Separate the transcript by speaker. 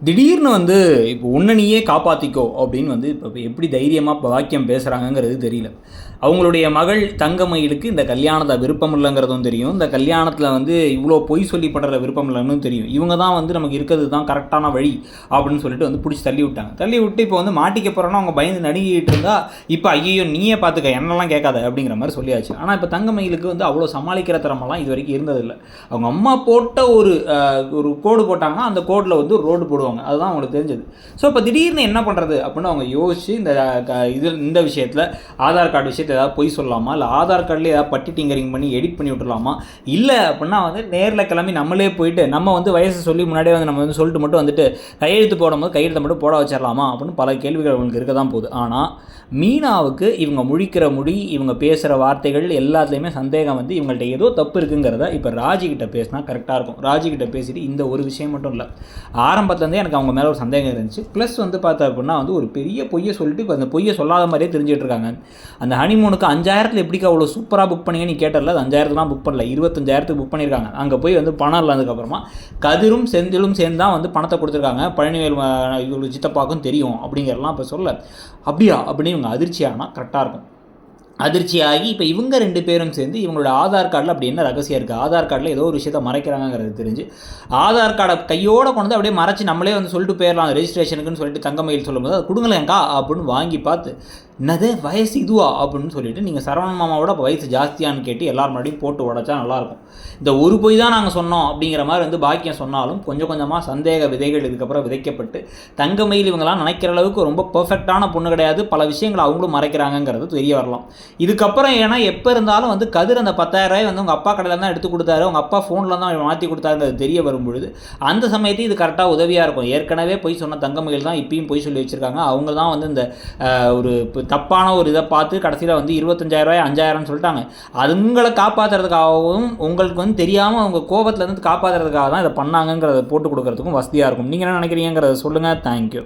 Speaker 1: திடீர்னு வந்து இப்போ உன்னை நீயே காப்பாற்றிக்கோ அப்படின்னு வந்து இப்போ எப்படி தைரியமாக இப்போ வாக்கியம் பேசுகிறாங்கங்கிறது தெரியல. அவங்களுடைய மகள் தங்கமயிலுக்கு இந்த கல்யாணத்தை விருப்பம் இல்லைங்கிறதும் தெரியும். இந்த கல்யாணத்தில் வந்து இவ்வளோ பொய் சொல்லி படுற விருப்பம் இல்லைன்னு தெரியும். இவங்க தான் வந்து நமக்கு இருக்கிறது தான் கரெக்டான வழி அப்படின்னு சொல்லிட்டு வந்து பிடிச்சி தள்ளி விட்டாங்க. தள்ளி விட்டு இப்போ வந்து மாட்டிக்க போகிறோன்னா அவங்க பயந்து நடுங்கிட்டு இருந்தா இப்போ ஐயோ நீயே பார்த்துக்க என்னெல்லாம் கேட்காத அப்படிங்கிற மாதிரி சொல்லியாச்சு. ஆனால் இப்போ தங்கமயிலுக்கு வந்து அவ்வளோ சமாளிக்கிற திறமெல்லாம் இது வரைக்கும் இருந்ததில்லை. அவங்க அம்மா போட்ட ஒரு கோடு போட்டாங்கன்னா அந்த கோடில் வந்து ரோடு போடுவாங்க. அதுதான் அவங்களுக்கு தெரிஞ்சது. ஸோ இப்போ திடீர்னு என்ன பண்ணுறது அப்படின்னு அவங்க யோசிச்சு இந்த விஷயத்தில் ஆதார் கார்டு விஷயத்தில் ஏதாவது பொய் சொல்லலாமா, இல்லை ஆதார் கார்டில் ஏதாவது பட்டி டிங்கரிங் பண்ணி எடிட் பண்ணி விட்டுலாமா, இல்லை அப்படின்னா வந்து நேரில் கிளம்பி நம்மளே போயிட்டு நம்ம வந்து வயசை சொல்லி முன்னாடியே வந்து நம்ம வந்து சொல்லிட்டு மட்டும் வந்துட்டு கையெழுத்து போடும்போது கையெழுத்தை மட்டும் போட வச்சிடலாமா அப்படின்னு பல கேள்விகள் அவங்களுக்கு இருக்க தான் போகுது. ஆனால் மீனாவுக்கு இவங்க முழிக்கிற மொழி, இவங்க பேசுகிற வார்த்தைகள் எல்லாத்துலேயுமே சந்தேகம் வந்து இவங்கள்ட்ட ஏதோ தப்பு இருக்குங்கிறத இப்போ ராஜிக்கிட்ட பேசினா கரெக்டாக இருக்கும். ராஜிக்கிட்ட பேசிட்டு இந்த ஒரு விஷயம் மட்டும் இல்லை, ஆரம்பத்துலேருந்தே எனக்கு அவங்க மேலே ஒரு சந்தேகம் இருந்துச்சு. ப்ளஸ் வந்து பார்த்தா அப்படின்னா வந்து ஒரு பெரிய பொய்யை சொல்லிட்டு இப்போ அந்த பொய்யை சொல்லாத மாதிரியே தெரிஞ்சுட்டு இருக்காங்க. அந்த ஹனிமூனுக்கு 5000 எப்படிக்கா அவ்வளோ சூப்பராக புக் பண்ணீங்கன்னு நீ கேட்டல, அது 5000 புக் பண்ணல, 25,000 புக் பண்ணியிருக்காங்க. அங்கே போய் வந்து பணம் இல்லாததுக்கப்புறமா கதிரும் செந்திலும் சேர்ந்து தான் வந்து பணத்தை கொடுத்துருக்காங்க. பழனிவேல் இவங்களுக்கு சித்தப்பாக்கும் தெரியும் அப்படிங்கிறலாம் இப்போ சொல்ல. அப்படியா அப்படின்னு இவங்க அதிர்ச்சியானால் கரெக்டாக இருக்கும். அதிர்ச்சியாகி இப்போ இவங்க 2 பேரும் சேர்ந்து இவங்களோட ஆதார் கார்டில் அப்படி என்ன ரகசியம் இருக்குது, ஆதார் கார்டில் ஏதோ ஒரு விஷயத்தை மறைக்கிறாங்கிறது தெரிஞ்சு ஆதார் கார்டை கையோடு கொண்டு வந்து அப்படியே மறைச்சி நம்மளே வந்து சொல்லிட்டு போயிடலாம் ரெஜிஸ்ட்ரேஷனுக்குன்னு சொல்லிட்டு தங்கமயில் சொல்லும்போது அது கொடுங்களேங்க்கா அப்படின்னு வாங்கி பார்த்து என்னது வயசு இதுவா அப்படின்னு சொல்லிட்டு நீங்கள் சரவணன் மாமாவோட வயசு ஜாஸ்தியான்னு கேட்டு எல்லார் முன்னாடியும் போட்டு உடச்சா நல்லாயிருக்கும். இந்த ஒரு பொய் தான் நாங்கள் சொன்னோம் அப்படிங்கிற மாதிரி வந்து பாக்கியம் சொன்னாலும் கொஞ்சம் கொஞ்சமாக சந்தேக விதைகள் இதுக்கப்புறம் விதைக்கப்பட்டு தங்கமயில் இவங்களாம் நினைக்கிற அளவுக்கு ரொம்ப பர்ஃபெக்டான பொண்ணு கிடையாது, பல விஷயங்கள் அவங்களும் மறைக்கிறாங்கிறது தெரிய வரலாம். இதுக்கப்புறம் ஏன்னா எப்போ இருந்தாலும் வந்து கதிர் அந்த 10,000 வந்து உங்கள் அப்பா கடையில் தான் எடுத்து கொடுத்தாரு, உங்கள் அப்பா ஃபோனில் தான் மாற்றி கொடுத்தாருங்கிறது தெரிய வரும்பொழுது அந்த சமயத்தில் இது கரெக்டாக உதவியாக இருக்கும். ஏற்கனவே பொய் சொன்ன தங்கமயில் தான் இப்பயும் பொய் சொல்லி வச்சுருக்காங்க. அவங்க தான் வந்து இந்த ஒரு தப்பான ஒரு இதை பார்த்து கடைசியில் வந்து 25,000 5,000 சொல்லிட்டாங்க. அதுங்களை காப்பாற்றுறதுக்காகவும் உங்களுக்கு வந்து தெரியாமல் அவங்க கோபத்துலேருந்து காப்பாற்றுறதுக்காக தான் இதை பண்ணாங்கங்கிறத போட்டு கொடுக்கறதுக்கும் வசதியாக இருக்கும். நீங்கள் என்ன நினைக்கிறீங்கிறத சொல்லுங்கள். தேங்க்யூ.